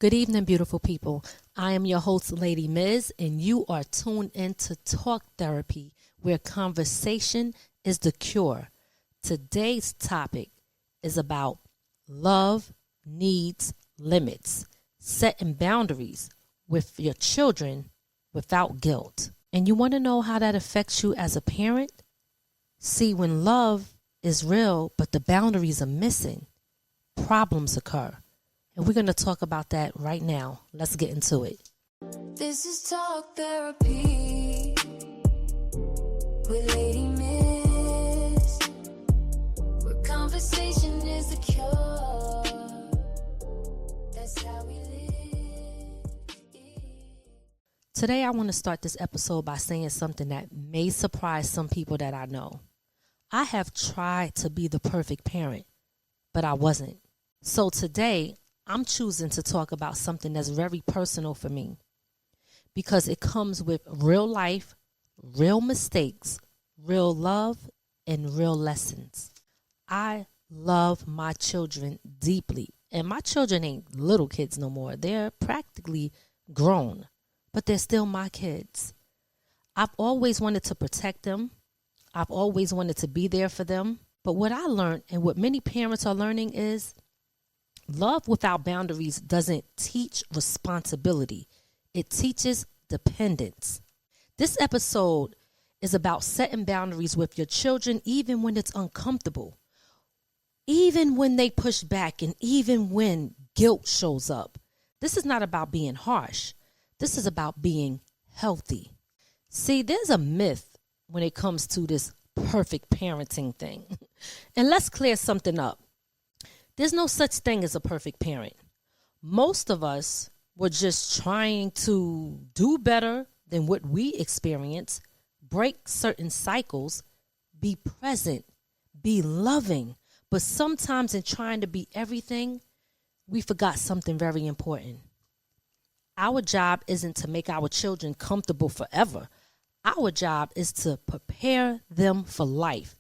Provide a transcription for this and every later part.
Good evening, beautiful people. I am your host, Lady Miz, and you are tuned in to Talk Therapy, where conversation is the cure. Today's topic is about love needs limits, setting boundaries with your children without guilt. And you want to know how that affects you as a parent? See, when love is real, but the boundaries are missing, problems occur. And we're going to talk about that right now. Let's get into it. This is Talk Therapy with Lady Miz, where conversation is the cure. That's how we live. Today, I want to start this episode by saying something that may surprise some people that I know. I have tried to be the perfect parent, but I wasn't. So today, I'm choosing to talk about something that's very personal for me because it comes with real life, real mistakes, real love, and real lessons. I love my children deeply, and my children ain't little kids no more. They're practically grown, but they're still my kids. I've always wanted to protect them. I've always wanted to be there for them. But what I learned, and what many parents are learning, is love without boundaries doesn't teach responsibility. It teaches dependence. This episode is about setting boundaries with your children even when it's uncomfortable, even when they push back, and even when guilt shows up. This is not about being harsh. This is about being healthy. See, there's a myth when it comes to this perfect parenting thing. And let's clear something up. There's no such thing as a perfect parent. Most of us were just trying to do better than what we experience, break certain cycles, be present, be loving. But sometimes in trying to be everything, we forgot something very important. Our job isn't to make our children comfortable forever. Our job is to prepare them for life.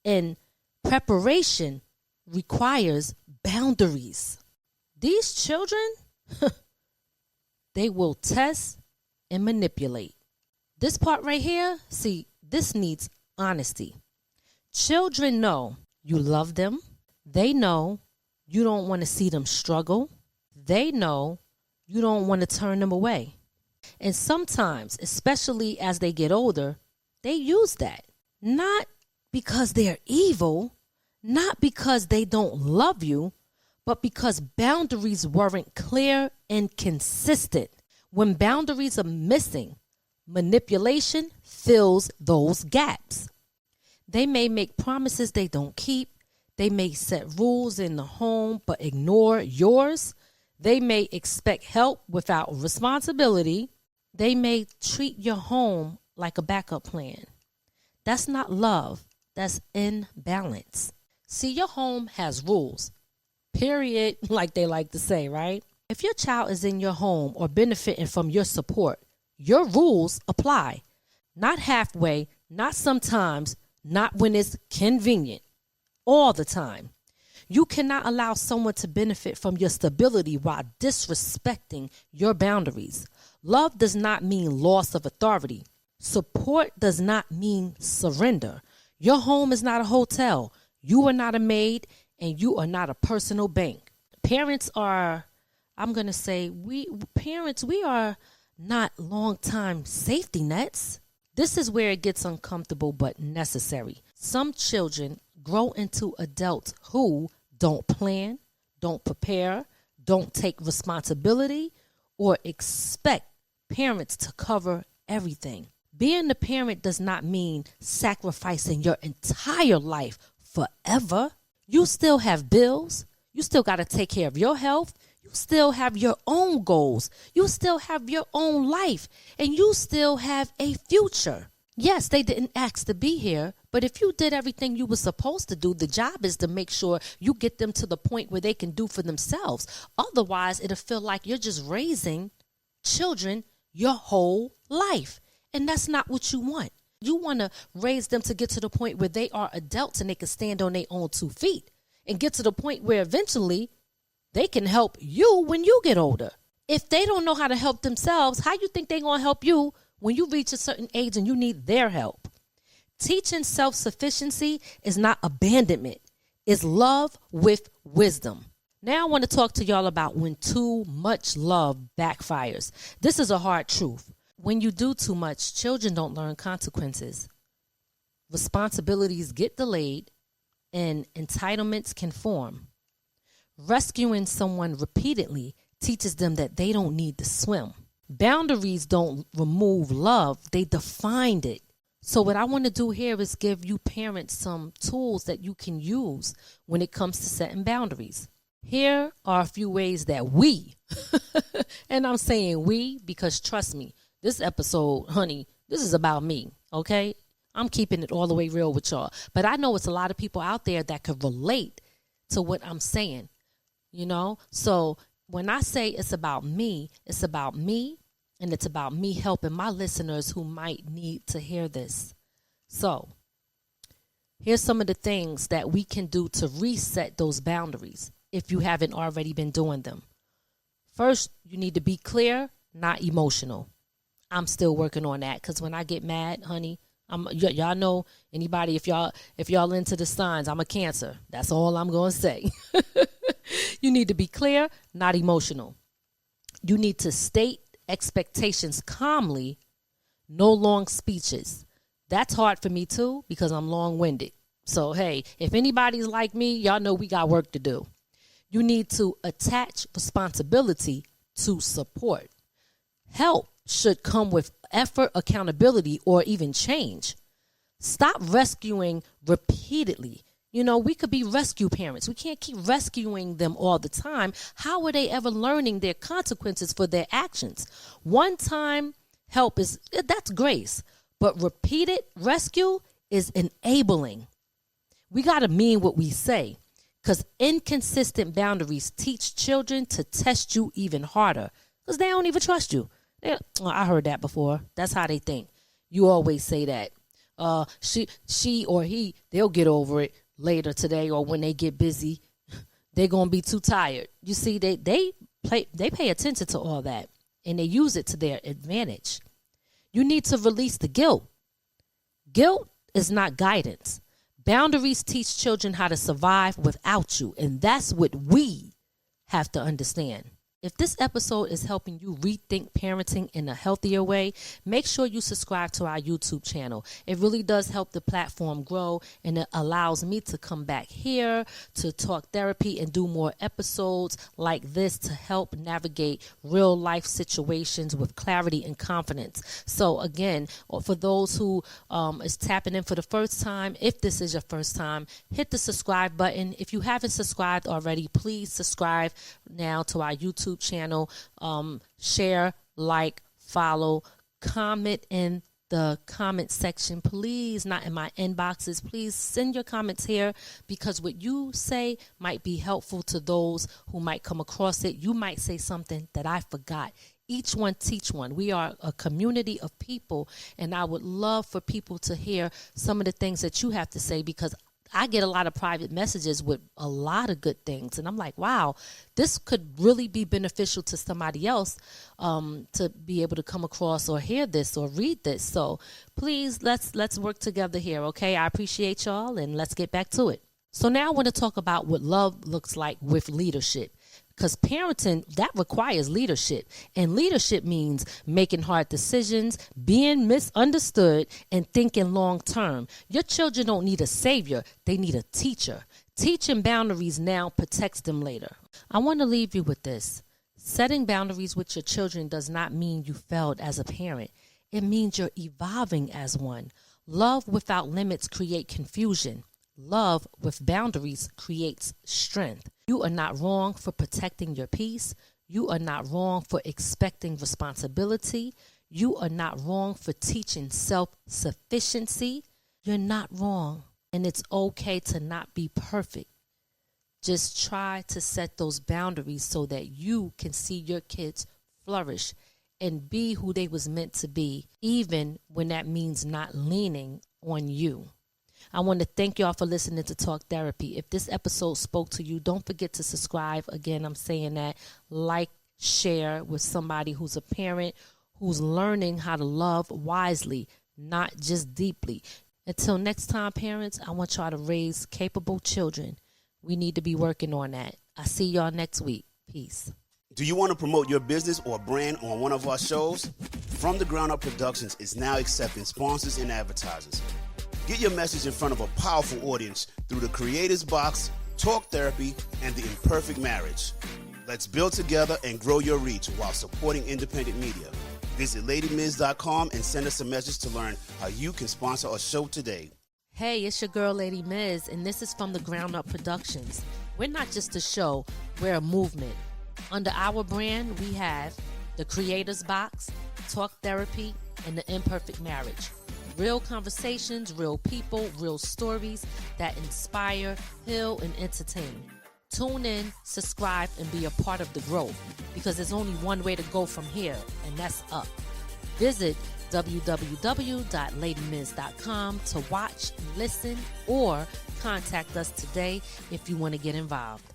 And preparation requires boundaries. These children, they will test and manipulate. This part right here, see, this needs honesty. Children know you love them. They know you don't want to see them struggle. They know you don't want to turn them away. And sometimes, especially as they get older, they use that. Not because they're evil, not because they don't love you, but because boundaries weren't clear and consistent. When boundaries are missing, manipulation fills those gaps. They may make promises they don't keep. They may set rules in the home but ignore yours. They may expect help without responsibility. They may treat your home like a backup plan. That's not love. That's imbalance. See, your home has rules, period, like they like to say, right? If your child is in your home or benefiting from your support, your rules apply. Not halfway, not sometimes, not when it's convenient, all the time. You cannot allow someone to benefit from your stability while disrespecting your boundaries. Love does not mean loss of authority. Support does not mean surrender. Your home is not a hotel. You are not a maid, and you are not a personal bank. Parents are, I'm going to say, we are not long-time safety nets. This is where it gets uncomfortable but necessary. Some children grow into adults who don't plan, don't prepare, don't take responsibility, or expect parents to cover everything. Being the parent does not mean sacrificing your entire life forever. You still have bills. You still got to take care of your health. You still have your own goals. You still have your own life. And you still have a future. Yes, they didn't ask to be here, but if you did everything you were supposed to do, the job is to make sure you get them to the point where they can do for themselves. Otherwise, it'll feel like you're just raising children your whole life. And that's not what you want. You want to raise them to get to the point where they are adults and they can stand on their own 2 feet and get to the point where eventually they can help you when you get older. If they don't know how to help themselves, how you think they're going to help you when you reach a certain age and you need their help? Teaching self-sufficiency is not abandonment. It's love with wisdom. Now I want to talk to y'all about when too much love backfires. This is a hard truth. When you do too much, children don't learn consequences. Responsibilities get delayed and entitlements can form. Rescuing someone repeatedly teaches them that they don't need to swim. Boundaries don't remove love, they define it. So what I want to do here is give you parents some tools that you can use when it comes to setting boundaries. Here are a few ways that we, and I'm saying we because trust me, this episode, honey, this is about me, okay? I'm keeping it all the way real with y'all. But I know it's a lot of people out there that could relate to what I'm saying, you know? So when I say it's about me and it's about me helping my listeners who might need to hear this. So here's some of the things that we can do to reset those boundaries if you haven't already been doing them. First, you need to be clear, not emotional. I'm still working on that because when I get mad, honey, y'all know anybody, if y'all into the signs, I'm a Cancer. That's all I'm going to say. You need to be clear, not emotional. You need to state expectations calmly, no long speeches. That's hard for me too because I'm long-winded. So, hey, if anybody's like me, y'all know we got work to do. You need to attach responsibility to support. Help should come with effort, accountability, or even change. Stop rescuing repeatedly. You know, we could be rescue parents. We can't keep rescuing them all the time. How are they ever learning their consequences for their actions? One-time help that's grace, but repeated rescue is enabling. We got to mean what we say. Because inconsistent boundaries teach children to test you even harder because they don't even trust you. I heard that before. That's how they think. You always say that. She or he, they'll get over it later today or when they get busy. They're going to be too tired. You see, they pay attention to all that and they use it to their advantage. You need to release the guilt. Guilt is not guidance. Boundaries teach children how to survive without you, and that's what we have to understand. If this episode is helping you rethink parenting in a healthier way, make sure you subscribe to our YouTube channel. It really does help the platform grow, and it allows me to come back here to talk therapy and do more episodes like this to help navigate real life situations with clarity and confidence. So again, for those who is tapping in for the first time, if this is your first time, hit the subscribe button. If you haven't subscribed already, please subscribe now to our YouTube channel. Share, like, follow, comment in the comment section, please, not in my inboxes. Please send your comments here because what you say might be helpful to those who might come across it. You might say something that I forgot. Each one teach one. We are a community of people, and I would love for people to hear some of the things that you have to say because I get a lot of private messages with a lot of good things. And I'm like, wow, this could really be beneficial to somebody else to be able to come across or hear this or read this. So please, let's work together here, okay? I appreciate y'all, and let's get back to it. So now I want to talk about what love looks like with leadership. Because parenting, that requires leadership. And leadership means making hard decisions, being misunderstood, and thinking long term. Your children don't need a savior. They need a teacher. Teaching boundaries now protects them later. I want to leave you with this. Setting boundaries with your children does not mean you failed as a parent. It means you're evolving as one. Love without limits creates confusion. Love with boundaries creates strength. You are not wrong for protecting your peace. You are not wrong for expecting responsibility. You are not wrong for teaching self-sufficiency. You're not wrong. And it's okay to not be perfect. Just try to set those boundaries so that you can see your kids flourish and be who they was meant to be, even when that means not leaning on you. I want to thank y'all for listening to Talk Therapy. If this episode spoke to you, don't forget to subscribe. Again, I'm saying that. Like, share with somebody who's a parent, who's learning how to love wisely, not just deeply. Until next time, parents, I want y'all to raise capable children. We need to be working on that. I see y'all next week. Peace. Do you want to promote your business or brand on one of our shows? From the Ground Up Productions is now accepting sponsors and advertisers. Get your message in front of a powerful audience through the Creators Box, Talk Therapy, and The Imperfect Marriage. Let's build together and grow your reach while supporting independent media. Visit LadyMiz.com and send us a message to learn how you can sponsor a show today. Hey, it's your girl, Lady Miz, and this is from the Ground Up Productions. We're not just a show, we're a movement. Under our brand, we have the Creators Box, Talk Therapy, and The Imperfect Marriage. Real conversations, real people, real stories that inspire, heal, and entertain. Tune in, subscribe, and be a part of the growth, because there's only one way to go from here, and that's up. Visit www.ladymiz.com to watch, listen, or contact us today if you want to get involved.